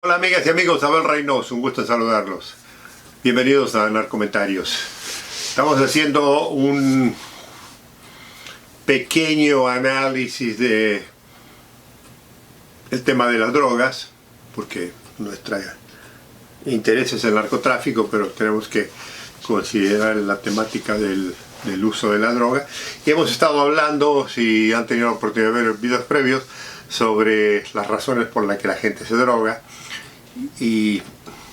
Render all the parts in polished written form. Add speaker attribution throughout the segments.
Speaker 1: Hola amigas y amigos, Abel Reynoso, un gusto en saludarlos. Bienvenidos a Narcomentarios. Estamos haciendo un pequeño análisis de el tema de las drogas, porque nuestro interés es el narcotráfico, pero tenemos que considerar la temática del uso de la droga. Y hemos estado hablando, si han tenido la oportunidad de ver videos previos, sobre las razones por las que la gente se droga y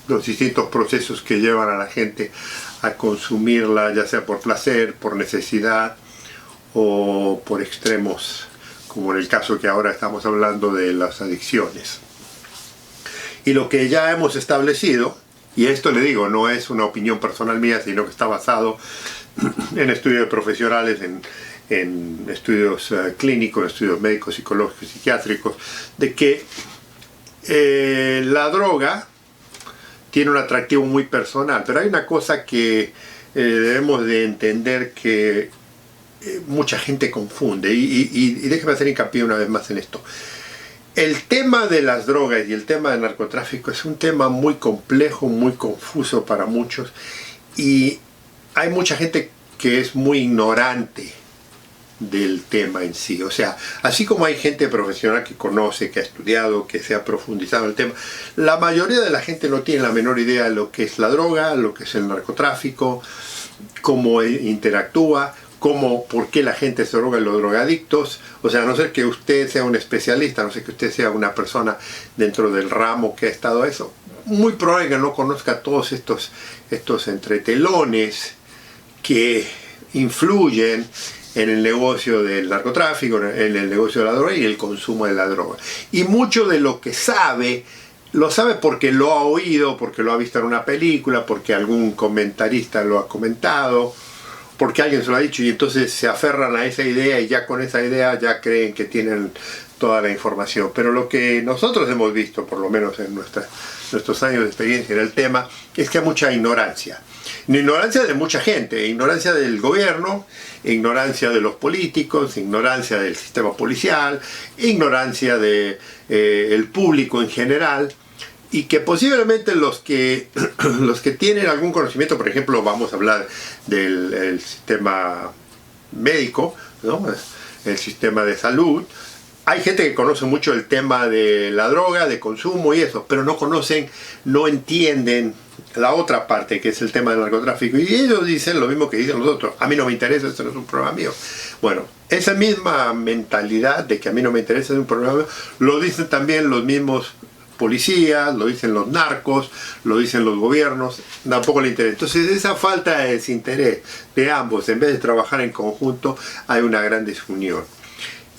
Speaker 1: los distintos procesos que llevan a la gente a consumirla, ya sea por placer, por necesidad o por extremos, como en el caso que ahora estamos hablando de las adicciones. Y lo que ya hemos establecido, y esto le digo, no es una opinión personal mía, sino que está basado en estudios profesionales, en estudios clínicos, estudios médicos, psicológicos, psiquiátricos, de que la droga tiene un atractivo muy personal, pero hay una cosa que debemos de entender que mucha gente confunde, y déjeme hacer hincapié una vez más en esto. El tema de las drogas y el tema del narcotráfico es un tema muy complejo, muy confuso para muchos, y hay mucha gente que es muy ignorante del tema en sí. O sea, así como hay gente profesional que conoce, que ha estudiado, que se ha profundizado en el tema, la mayoría de la gente no tiene la menor idea de lo que es la droga, lo que es el narcotráfico, cómo interactúa, por qué la gente se droga y los drogadictos. O sea, a no ser que usted sea un especialista, a no ser que usted sea una persona dentro del ramo que ha estado a eso, muy probable que no conozca todos estos entretelones que influyen en el negocio del narcotráfico, en el negocio de la droga y el consumo de la droga. Y mucho de lo que sabe, lo sabe porque lo ha oído, porque lo ha visto en una película, porque algún comentarista lo ha comentado, porque alguien se lo ha dicho, y entonces se aferran a esa idea y ya con esa idea ya creen que tienen toda la información. Pero lo que nosotros hemos visto, por lo menos en nuestros años de experiencia en el tema, es que hay mucha ignorancia. Ignorancia de mucha gente, ignorancia del gobierno, ignorancia de los políticos, ignorancia del sistema policial, ignorancia del público en general, y que posiblemente los que tienen algún conocimiento, por ejemplo, vamos a hablar del sistema médico, ¿no? El sistema de salud. Hay gente que conoce mucho el tema de la droga, de consumo y eso, pero no conocen, no entienden la otra parte, que es el tema del narcotráfico. Y ellos dicen lo mismo que dicen los otros: a mí no me interesa, esto no es un problema mío. Bueno, esa misma mentalidad de que a mí no me interesa, es un problema mío, lo dicen también los mismos policías, lo dicen los narcos, lo dicen los gobiernos, tampoco le interesa. Entonces, esa falta de desinterés de ambos, en vez de trabajar en conjunto, hay una gran desunión.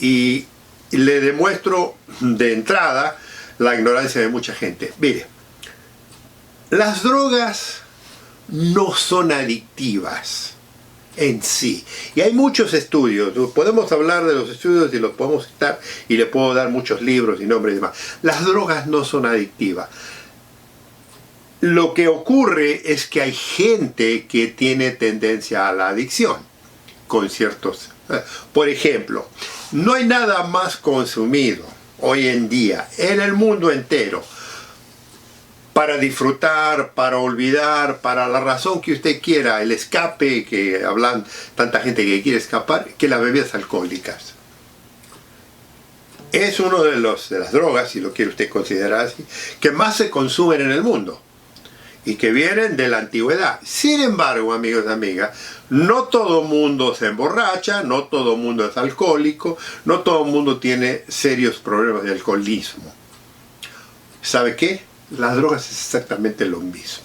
Speaker 1: Y le demuestro de entrada la ignorancia de mucha gente. Mire, las drogas no son adictivas en sí. Y hay muchos estudios, podemos hablar de los estudios y los podemos citar, y le puedo dar muchos libros y nombres y demás. Las drogas no son adictivas. Lo que ocurre es que hay gente que tiene tendencia a la adicción con ciertos... Por ejemplo, no hay nada más consumido hoy en día en el mundo entero para disfrutar, para olvidar, para la razón que usted quiera, el escape, que hablan tanta gente que quiere escapar, que las bebidas alcohólicas. Es uno de las drogas, si lo quiere usted considerar así, que más se consumen en el mundo y que vienen de la antigüedad. Sin embargo, amigos y amigas, no todo mundo se emborracha, no todo mundo es alcohólico, no todo mundo tiene serios problemas de alcoholismo. ¿Sabe qué? Las drogas es exactamente lo mismo.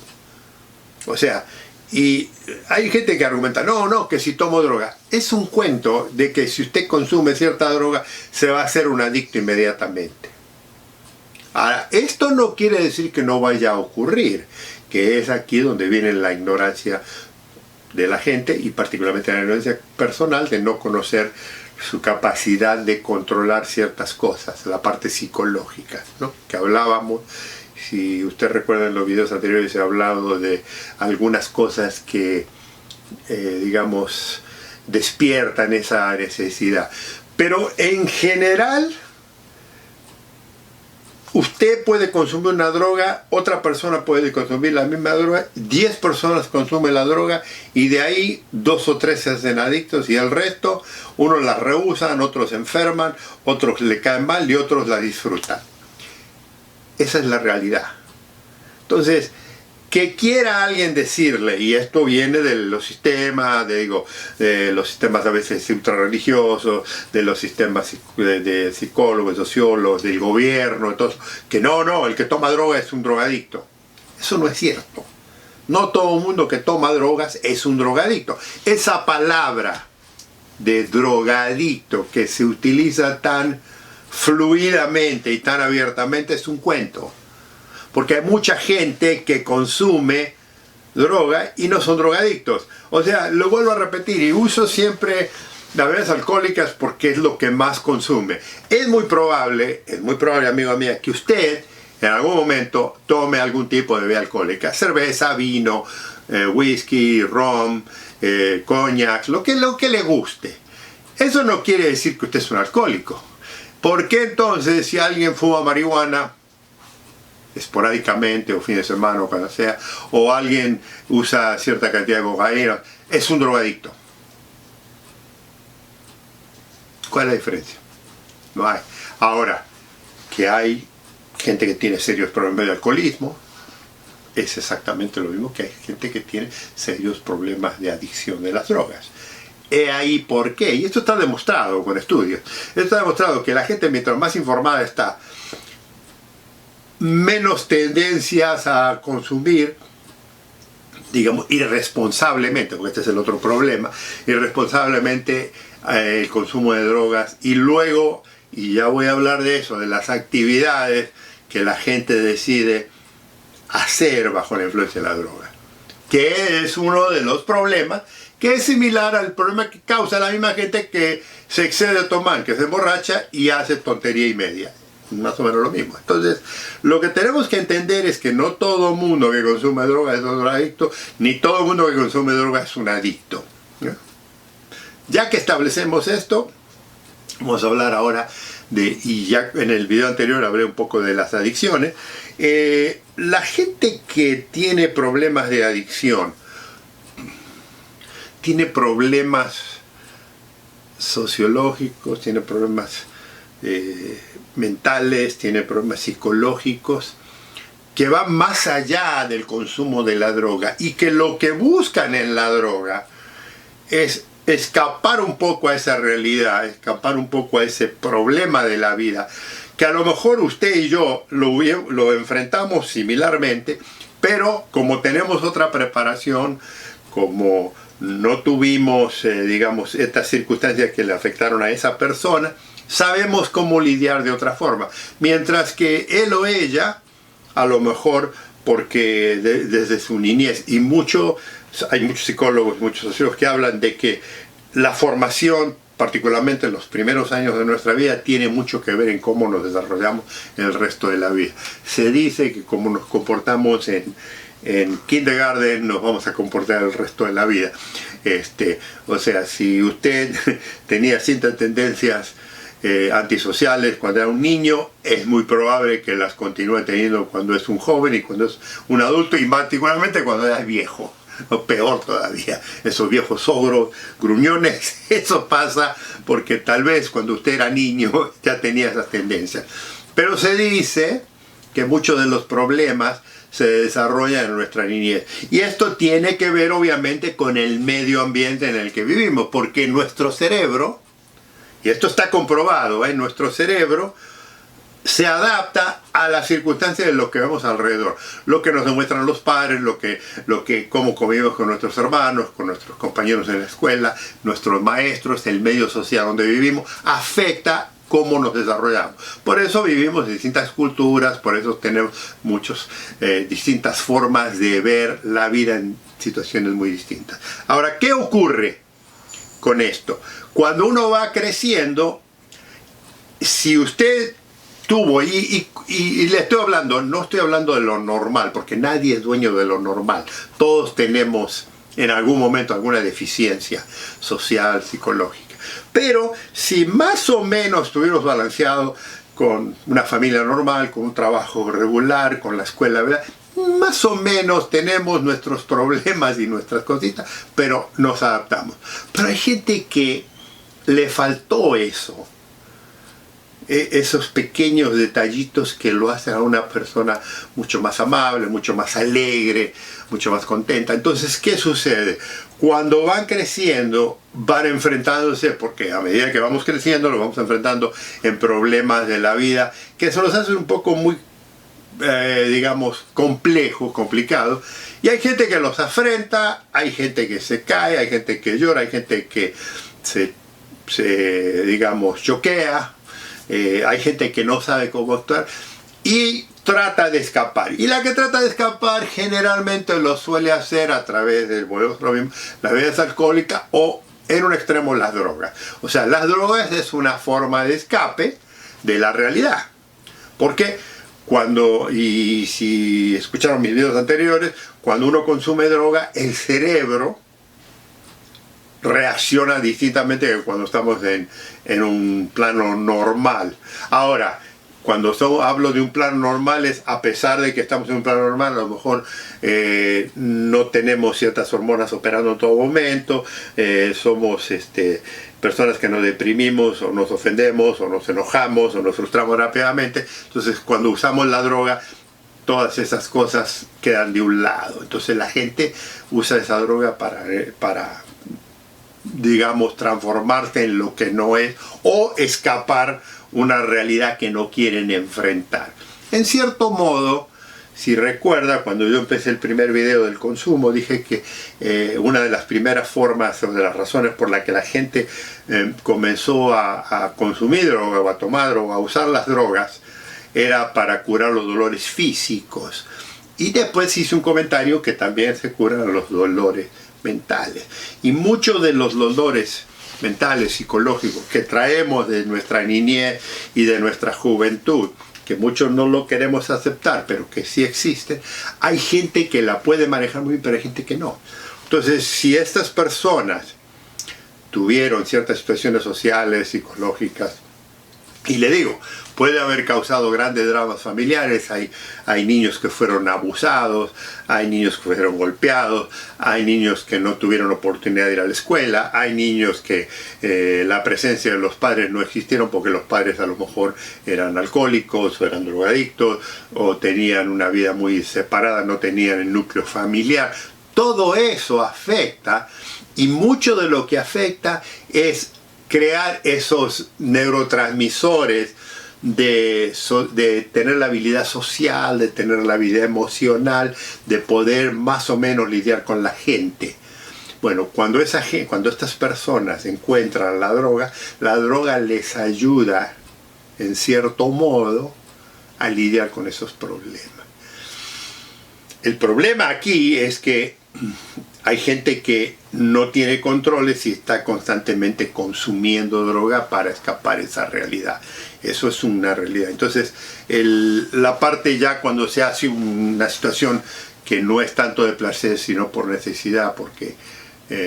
Speaker 1: O sea, y hay gente que argumenta, no, que si tomo droga. Es un cuento de que si usted consume cierta droga, se va a hacer un adicto inmediatamente. Ahora, esto no quiere decir que no vaya a ocurrir, que es aquí donde viene la ignorancia de la gente, y particularmente la ignorancia personal de no conocer su capacidad de controlar ciertas cosas, la parte psicológica, ¿no? Que hablábamos. Si usted recuerda, en los videos anteriores he hablado de algunas cosas que, digamos, despiertan esa necesidad. Pero en general, usted puede consumir una droga, otra persona puede consumir la misma droga, 10 personas consumen la droga y de ahí 2 o 3 se hacen adictos y el resto, unos la rehusan, otros se enferman, otros le caen mal y otros la disfrutan. Esa es la realidad. Entonces, que quiera alguien decirle, y esto viene de los sistemas, de los sistemas a veces ultrarreligiosos, de los sistemas de psicólogos, sociólogos, del gobierno, entonces, que no, el que toma droga es un drogadicto. Eso no es cierto. No todo el mundo que toma drogas es un drogadicto. Esa palabra de drogadicto que se utiliza tan fluidamente y tan abiertamente es un cuento. Porque hay mucha gente que consume droga y no son drogadictos. O sea, lo vuelvo a repetir y uso siempre las bebidas alcohólicas porque es lo que más consume. Es muy probable, amigo mía, que usted en algún momento tome algún tipo de bebida alcohólica. Cerveza, vino, whisky, ron, coñac, lo que le guste. Eso no quiere decir que usted es un alcohólico. ¿Por qué entonces si alguien fuma marihuana esporádicamente o fin de semana o cuando sea, o alguien usa cierta cantidad de cocaína, es un drogadicto? ¿Cuál es la diferencia? No hay. Ahora, que hay gente que tiene serios problemas de alcoholismo, es exactamente lo mismo que hay gente que tiene serios problemas de adicción de las drogas. He ahí por qué, y esto está demostrado con estudios, esto está demostrado que la gente mientras más informada está, menos tendencias a consumir, digamos, irresponsablemente, porque este es el otro problema, irresponsablemente el consumo de drogas, y luego, y ya voy a hablar de eso, de las actividades que la gente decide hacer bajo la influencia de la droga, que es uno de los problemas, que es similar al problema que causa la misma gente que se excede a tomar, que se emborracha y hace tontería y media. Más o menos lo mismo. Entonces, lo que tenemos que entender es que no todo mundo que consume droga es un drogadicto, ni todo mundo que consume droga es un adicto. Ya que establecemos esto, vamos a hablar ahora de, y ya en el video anterior hablé un poco de las adicciones. La gente que tiene problemas de adicción, tiene problemas sociológicos, tiene problemas mentales, tiene problemas psicológicos que van más allá del consumo de la droga y que lo que buscan en la droga es escapar un poco a esa realidad, escapar un poco a ese problema de la vida, que a lo mejor usted y yo lo enfrentamos similarmente, pero como tenemos otra preparación, como no tuvimos, digamos, estas circunstancias que le afectaron a esa persona, sabemos cómo lidiar de otra forma. Mientras que él o ella, a lo mejor porque desde su niñez, y hay muchos psicólogos, muchos sociólogos que hablan de que la formación, particularmente en los primeros años de nuestra vida, tiene mucho que ver en cómo nos desarrollamos en el resto de la vida. Se dice que como nos comportamos en kindergarten, nos vamos a comportar el resto de la vida. O sea, si usted tenía ciertas tendencias antisociales cuando era un niño, es muy probable que las continúe teniendo cuando es un joven y cuando es un adulto, y particularmente cuando es viejo, o peor todavía, esos viejos ogros, gruñones. Eso pasa porque tal vez cuando usted era niño ya tenía esas tendencias. Pero se dice que muchos de los problemas se desarrollan en nuestra niñez. Y esto tiene que ver obviamente con el medio ambiente en el que vivimos, porque nuestro cerebro, y esto está comprobado, nuestro cerebro se adapta a las circunstancias de lo que vemos alrededor. Lo que nos demuestran los padres, cómo convivimos con nuestros hermanos, con nuestros compañeros en la escuela, nuestros maestros, el medio social donde vivimos, afecta cómo nos desarrollamos. Por eso vivimos en distintas culturas, por eso tenemos distintas formas de ver la vida en situaciones muy distintas. Ahora, ¿qué ocurre con esto? Cuando uno va creciendo, si usted tuvo, y le estoy hablando, no estoy hablando de lo normal, porque nadie es dueño de lo normal. Todos tenemos en algún momento alguna deficiencia social, psicológica. Pero si más o menos estuvimos balanceados con una familia normal, con un trabajo regular, con la escuela, ¿verdad? Más o menos tenemos nuestros problemas y nuestras cositas, pero nos adaptamos. Pero hay gente que le faltó eso. Esos pequeños detallitos que lo hacen a una persona mucho más amable, mucho más alegre, mucho más contenta. Entonces, ¿qué sucede? Cuando van creciendo, van enfrentándose, porque a medida que vamos creciendo, nos vamos enfrentando en problemas de la vida, que se los hace un poco muy, digamos, complicado. Y hay gente que los afrenta, hay gente que se cae, hay gente que llora, hay gente que digamos, choquea. Hay gente que no sabe cómo actuar y trata de escapar. Y la que trata de escapar generalmente lo suele hacer a través de las bebidas alcohólicas o en un extremo las drogas. O sea, las drogas es una forma de escape de la realidad. Porque y si escucharon mis videos anteriores, cuando uno consume droga, el cerebro reacciona distintamente que cuando estamos en un plano normal. Ahora, cuando hablo de un plano normal es a pesar de que estamos en un plano normal, a lo mejor no tenemos ciertas hormonas operando en todo momento, somos personas que nos deprimimos o nos ofendemos o nos enojamos o nos frustramos rápidamente. Entonces, cuando usamos la droga, todas esas cosas quedan de un lado. Entonces la gente usa esa droga para digamos, transformarse en lo que no es o escapar una realidad que no quieren enfrentar. En cierto modo, si recuerda, cuando yo empecé el primer video del consumo, dije que una de las primeras formas o de las razones por las que la gente comenzó a consumir droga o a tomar droga, a usar las drogas, era para curar los dolores físicos. Y después hice un comentario que también se curan los dolores mentales. Y muchos de los dolores mentales, psicológicos que traemos de nuestra niñez y de nuestra juventud, que muchos no lo queremos aceptar, pero que sí existen, hay gente que la puede manejar muy bien, pero hay gente que no. Entonces, si estas personas tuvieron ciertas situaciones sociales, psicológicas, y le digo, puede haber causado grandes dramas familiares, hay niños que fueron abusados, hay niños que fueron golpeados, hay niños que no tuvieron oportunidad de ir a la escuela, hay niños que la presencia de los padres no existieron porque los padres a lo mejor eran alcohólicos o eran drogadictos o tenían una vida muy separada, no tenían el núcleo familiar. Todo eso afecta y mucho de lo que afecta es crear esos neurotransmisores de tener la habilidad social, de tener la habilidad emocional, de poder más o menos lidiar con la gente. Bueno, cuando estas personas encuentran la droga les ayuda, en cierto modo, a lidiar con esos problemas. El problema aquí es que hay gente que no tiene controles y está constantemente consumiendo droga para escapar esa realidad. Eso es una realidad. Entonces, la parte ya cuando se hace una situación que no es tanto de placer, sino por necesidad, porque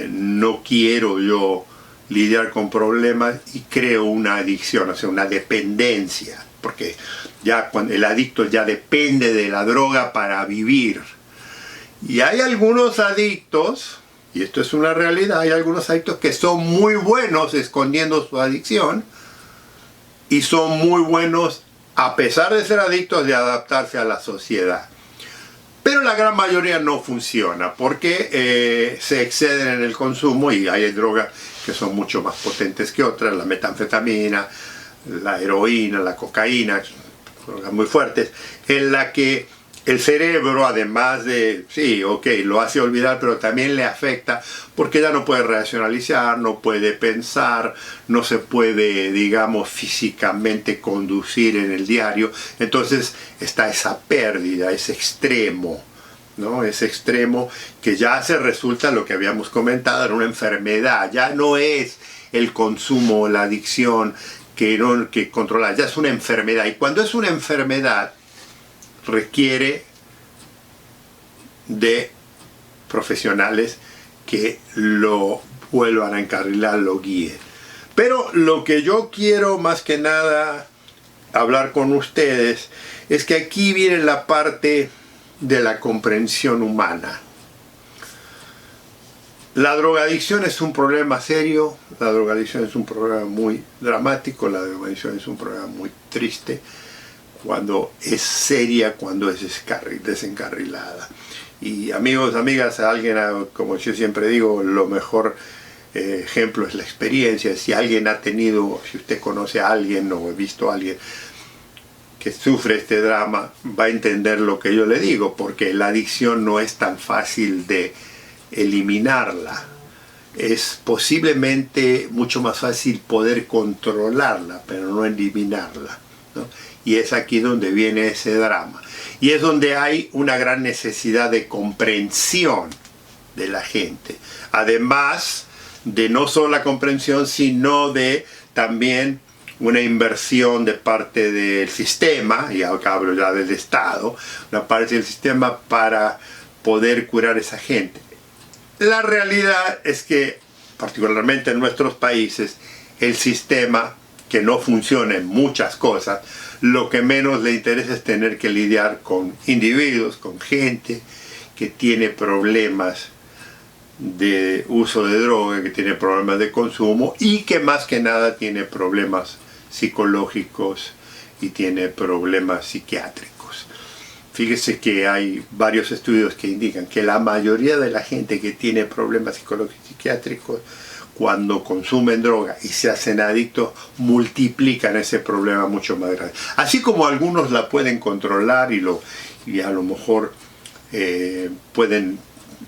Speaker 1: no quiero yo lidiar con problemas y creo una adicción, o sea, una dependencia, porque ya cuando el adicto ya depende de la droga para vivir. Y hay algunos adictos, y esto es una realidad, hay algunos adictos que son muy buenos escondiendo su adicción y son muy buenos, a pesar de ser adictos, de adaptarse a la sociedad. Pero la gran mayoría no funciona porque se exceden en el consumo y hay drogas que son mucho más potentes que otras, la metanfetamina, la heroína, la cocaína, drogas muy fuertes, en la que el cerebro, además de, sí, ok, lo hace olvidar, pero también le afecta porque ya no puede racionalizar, no puede pensar, no se puede, digamos, físicamente conducir en el diario. Entonces está esa pérdida, ese extremo, ¿no? Ese extremo que ya se resulta lo que habíamos comentado, en una enfermedad. Ya no es el consumo, la adicción que controlar, ya es una enfermedad. Y cuando es una enfermedad, requiere de profesionales que lo vuelvan a encarrilar, lo guíen. Pero lo que yo quiero más que nada hablar con ustedes es que aquí viene la parte de la comprensión humana. La drogadicción es un problema serio, la drogadicción es un problema muy dramático, la drogadicción es un problema muy triste cuando es seria, cuando es desencarrilada. Y amigos, amigas, alguien, como yo siempre digo, lo mejor ejemplo es la experiencia. Si alguien ha tenido, si usted conoce a alguien o ha visto a alguien que sufre este drama, va a entender lo que yo le digo, porque la adicción no es tan fácil de eliminarla. Es posiblemente mucho más fácil poder controlarla, pero no eliminarla, ¿no? Y es aquí donde viene ese drama. Y es donde hay una gran necesidad de comprensión de la gente. Además de no solo la comprensión, sino de también una inversión de parte del sistema, y acá hablo ya del Estado, una parte del sistema para poder curar a esa gente. La realidad es que, particularmente en nuestros países, el sistema, que no funciona en muchas cosas, lo que menos le interesa es tener que lidiar con individuos, con gente que tiene problemas de uso de droga, que tiene problemas de consumo y que más que nada tiene problemas psicológicos y tiene problemas psiquiátricos. Fíjese que hay varios estudios que indican que la mayoría de la gente que tiene problemas psicológicos y psiquiátricos, cuando consumen droga y se hacen adictos, multiplican ese problema mucho más grande. Así como algunos la pueden controlar y a lo mejor pueden,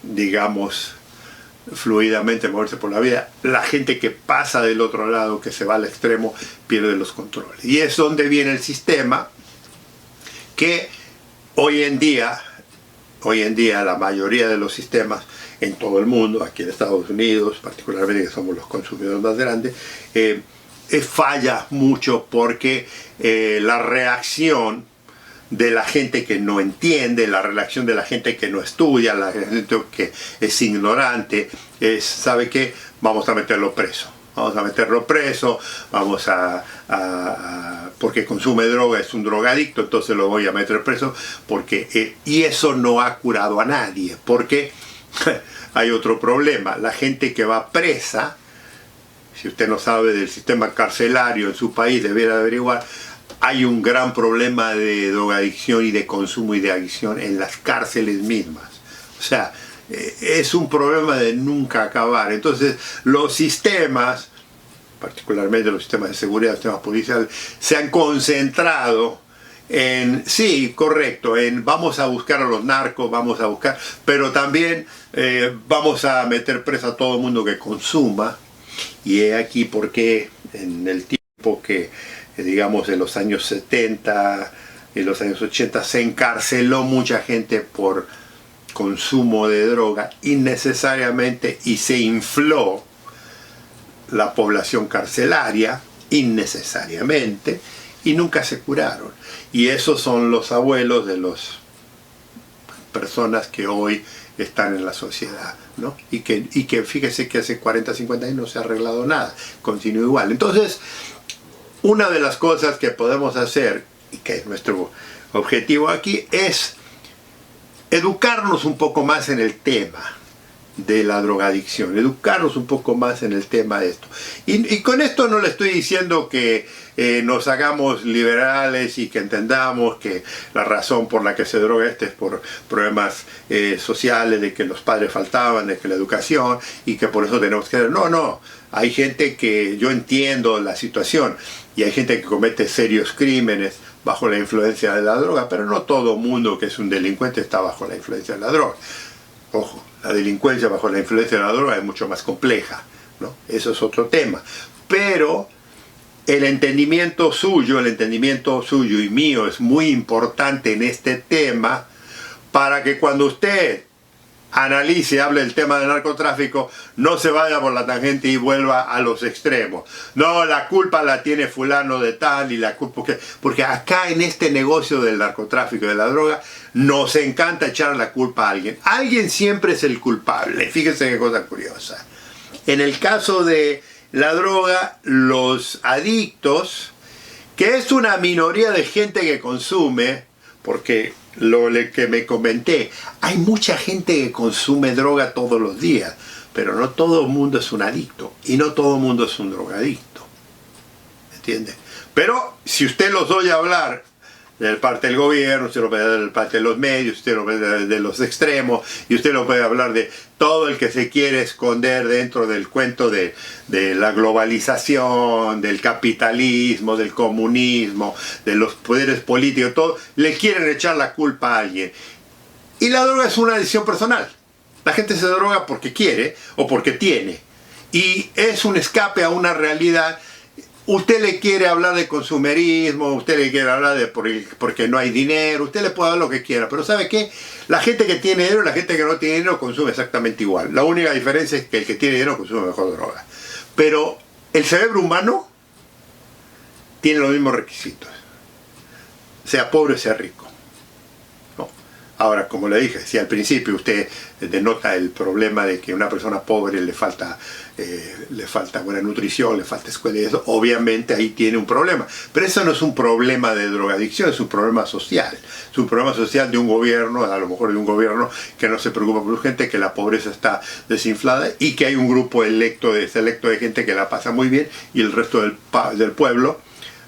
Speaker 1: digamos, fluidamente moverse por la vida, la gente que pasa del otro lado, que se va al extremo, pierde los controles. Y es donde viene el sistema que hoy en día la mayoría de los sistemas en todo el mundo, aquí en Estados Unidos, particularmente que somos los consumidores más grandes, falla mucho porque la reacción de la gente que no entiende, la reacción de la gente que no estudia, la gente que es ignorante, ¿sabe qué? Vamos a meterlo preso. Vamos a meterlo preso, porque consume droga, es un drogadicto, entonces lo voy a meter preso, y eso no ha curado a nadie, porque hay otro problema. La gente que va presa, si usted no sabe del sistema carcelario en su país, debiera averiguar, hay un gran problema de drogadicción y de consumo y de adicción en las cárceles mismas. O sea, es un problema de nunca acabar. Entonces, los sistemas, particularmente los sistemas de seguridad, los sistemas policiales, se han concentrado en, sí, correcto, en vamos a buscar a los narcos, pero también vamos a meter preso a todo el mundo que consuma. Y he aquí por qué en el tiempo que, digamos, en los años 70 y los años 80 se encarceló mucha gente por consumo de droga innecesariamente, y se infló la población carcelaria innecesariamente y nunca se curaron. Y esos son los abuelos de las personas que hoy están en la sociedad, ¿no? Y que fíjese que hace 40, 50 años no se ha arreglado nada, continúa igual. Entonces, una de las cosas que podemos hacer, y que es nuestro objetivo aquí, es educarnos un poco más en el tema de la drogadicción, educarnos un poco más en el tema de esto. Y con esto no le estoy diciendo que nos hagamos liberales y que entendamos que la razón por la que se droga es por problemas sociales, de que los padres faltaban, de que la educación, y que por eso tenemos que... No, hay gente que, yo entiendo la situación, y hay gente que comete serios crímenes bajo la influencia de la droga, pero no todo mundo que es un delincuente está bajo la influencia de la droga. Ojo, la delincuencia bajo la influencia de la droga es mucho más compleja, ¿no? Eso es otro tema. Pero el entendimiento suyo y mío es muy importante en este tema, para que cuando usted analice y hable del tema del narcotráfico, no se vaya por la tangente y vuelva a los extremos. No, la culpa la tiene fulano de tal, y la culpa... Porque acá en este negocio del narcotráfico y de la droga, nos encanta echar la culpa a alguien. Alguien siempre es el culpable. Fíjense qué cosa curiosa. En el caso de la droga, los adictos que es una minoría de gente que consume, porque lo que me comenté, hay mucha gente que consume droga todos los días, pero no todo el mundo es un adicto y no todo el mundo es un drogadicto, ¿entiende? Pero si usted los oye hablar de parte del gobierno, usted lo puede hablar de parte de los medios, usted lo puede hablar de los extremos, y usted lo puede hablar de todo el que se quiere esconder dentro del cuento de la globalización, del capitalismo, del comunismo, de los poderes políticos, todo, le quieren echar la culpa a alguien. Y la droga es una decisión personal. La gente se droga porque quiere o porque tiene. Y es un escape a una realidad. Usted le quiere hablar de consumerismo, usted le quiere hablar de porque no hay dinero, usted le puede hablar lo que quiera, pero ¿sabe qué? La gente que tiene dinero y la gente que no tiene dinero consume exactamente igual. La única diferencia es que el que tiene dinero consume mejor droga. Pero el cerebro humano tiene los mismos requisitos, sea pobre o sea rico. Ahora, como le dije, si al principio usted denota el problema de que a una persona pobre le falta buena nutrición, le falta escuela y eso, obviamente ahí tiene un problema. Pero eso no es un problema de drogadicción, es un problema social. Es un problema social de un gobierno, a lo mejor de un gobierno que no se preocupa por su gente, que la pobreza está desinflada y que hay un grupo selecto de gente que la pasa muy bien y el resto del pueblo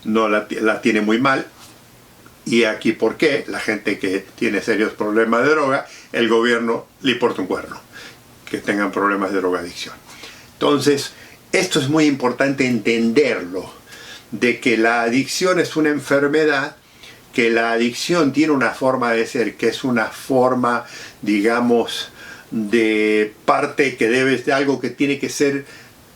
Speaker 1: no la tiene muy mal. Y aquí, ¿por qué? La gente que tiene serios problemas de droga, el gobierno le importa un cuerno que tengan problemas de drogadicción. Entonces, esto es muy importante entenderlo, de que la adicción es una enfermedad, que la adicción tiene una forma de ser, que es una forma, digamos, de parte que debe ser algo que tiene que ser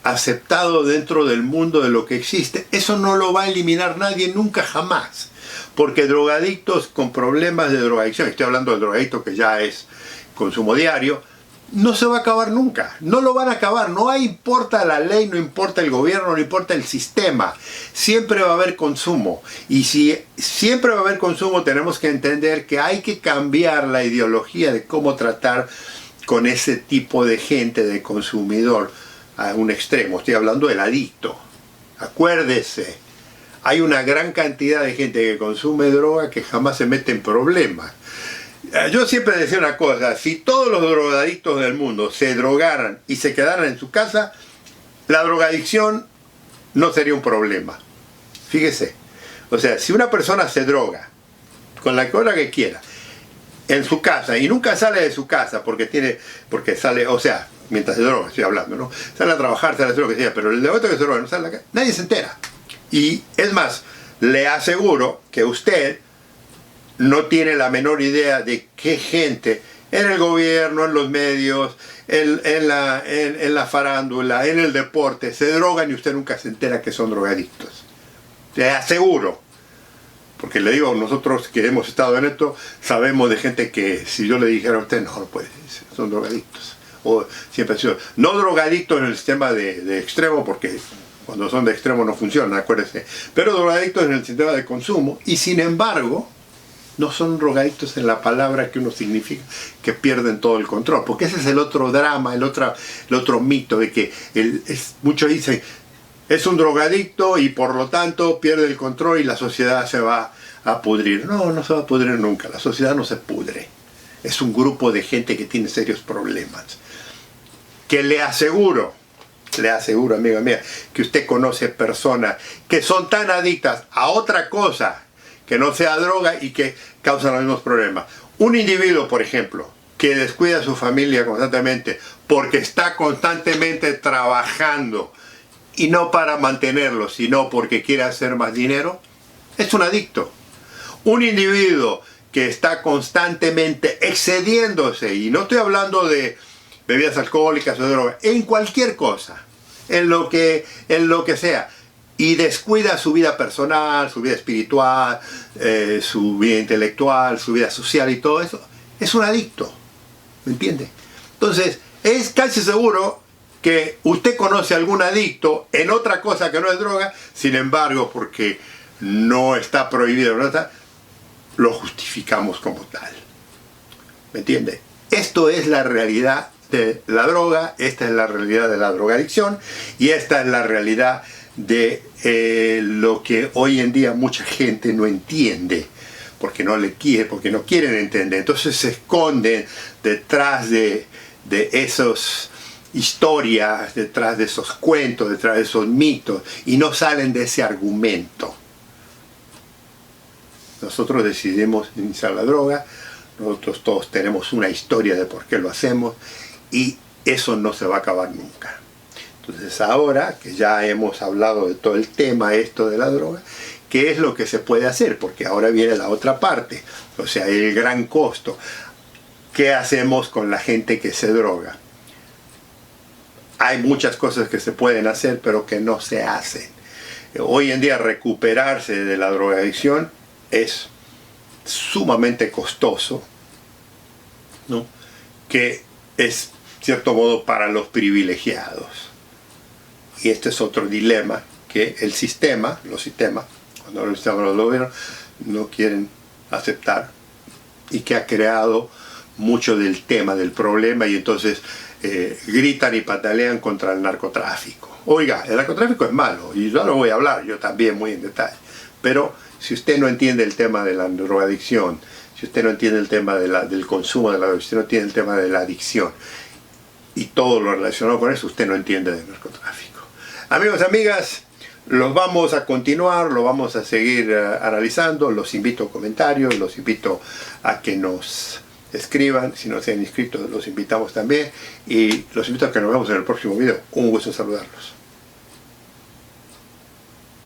Speaker 1: aceptado dentro del mundo de lo que existe. Eso no lo va a eliminar nadie nunca jamás. Porque drogadictos con problemas de drogadicción, estoy hablando del drogadicto que ya es consumo diario, no se va a acabar nunca, no lo van a acabar, no importa la ley, no importa el gobierno, no importa el sistema, siempre va a haber consumo. Y si siempre va a haber consumo, tenemos que entender que hay que cambiar la ideología de cómo tratar con ese tipo de gente, de consumidor, a un extremo. Estoy hablando del adicto. Acuérdese. Hay una gran cantidad de gente que consume droga que jamás se mete en problemas. Yo siempre decía una cosa, si todos los drogadictos del mundo se drogaran y se quedaran en su casa, la drogadicción no sería un problema. Fíjese, o sea, si una persona se droga con la cosa que quiera, en su casa, y nunca sale de su casa porque sale, o sea, mientras se droga, estoy hablando, ¿no? Sale a trabajar, sale a hacer lo que sea, pero el de otro que se droga no sale a la casa, nadie se entera. Y es más, le aseguro que usted no tiene la menor idea de qué gente en el gobierno, en los medios, en la farándula, en el deporte, se drogan y usted nunca se entera que son drogadictos. Le aseguro. Porque le digo, nosotros que hemos estado en esto, sabemos de gente que si yo le dijera a usted, no puede decir, son drogadictos. O siempre han sido, no drogadictos en el sistema de extremo, porque cuando son de extremo no funcionan, acuérdense. Pero drogadictos en el sistema de consumo, y sin embargo, no son drogadictos en la palabra que uno significa, que pierden todo el control. Porque ese es el otro drama, el otro mito, de que muchos dicen, es un drogadicto y por lo tanto pierde el control y la sociedad se va a pudrir. No, no se va a pudrir nunca, la sociedad no se pudre. Es un grupo de gente que tiene serios problemas. Que le aseguro, amiga mía, que usted conoce personas que son tan adictas a otra cosa que no sea droga y que causan los mismos problemas. Un individuo, por ejemplo, que descuida a su familia constantemente porque está constantemente trabajando y no para mantenerlo, sino porque quiere hacer más dinero, es un adicto. Un individuo que está constantemente excediéndose, y no estoy hablando de bebidas alcohólicas o drogas, en cualquier cosa, en lo que sea, y descuida su vida personal, su vida espiritual, su vida intelectual, su vida social y todo eso, es un adicto, ¿me entiende? Entonces, es casi seguro que usted conoce a algún adicto en otra cosa que no es droga, sin embargo, porque no está prohibido, ¿no? Lo justificamos como tal. ¿Me entiende? Esto es la realidad de la droga, esta es la realidad de la drogadicción y esta es la realidad de lo que hoy en día mucha gente no entiende, porque no quieren entender. Entonces se esconden detrás de esas historias, detrás de esos cuentos, detrás de esos mitos, y no salen de ese argumento. Nosotros decidimos iniciar la droga, nosotros todos tenemos una historia de por qué lo hacemos, y eso no se va a acabar nunca. Entonces ahora que ya hemos hablado de todo el tema esto de la droga, ¿qué es lo que se puede hacer? Porque ahora viene la otra parte, o sea, el gran costo. ¿Qué hacemos con la gente que se droga? Hay muchas cosas que se pueden hacer, pero que no se hacen. Hoy en día recuperarse de la drogadicción es sumamente costoso, ¿no? Que es, cierto modo, para los privilegiados. Y este es otro dilema que el sistema, los sistemas, cuando los sistemas los gobiernos, no quieren aceptar, y que ha creado mucho del tema, del problema, y entonces gritan y patalean contra el narcotráfico. Oiga, el narcotráfico es malo, y yo lo voy a hablar, yo también muy en detalle, pero si usted no entiende el tema de la drogadicción, si usted no entiende el tema del consumo de la droga, si usted no entiende el tema de la adicción, y todo lo relacionado con eso, usted no entiende del narcotráfico. Amigos, amigas, los vamos a continuar, lo vamos a seguir analizando. Los invito a comentarios, los invito a que nos escriban. Si no se han inscrito, los invitamos también. Y los invito a que nos vemos en el próximo video. Un gusto saludarlos.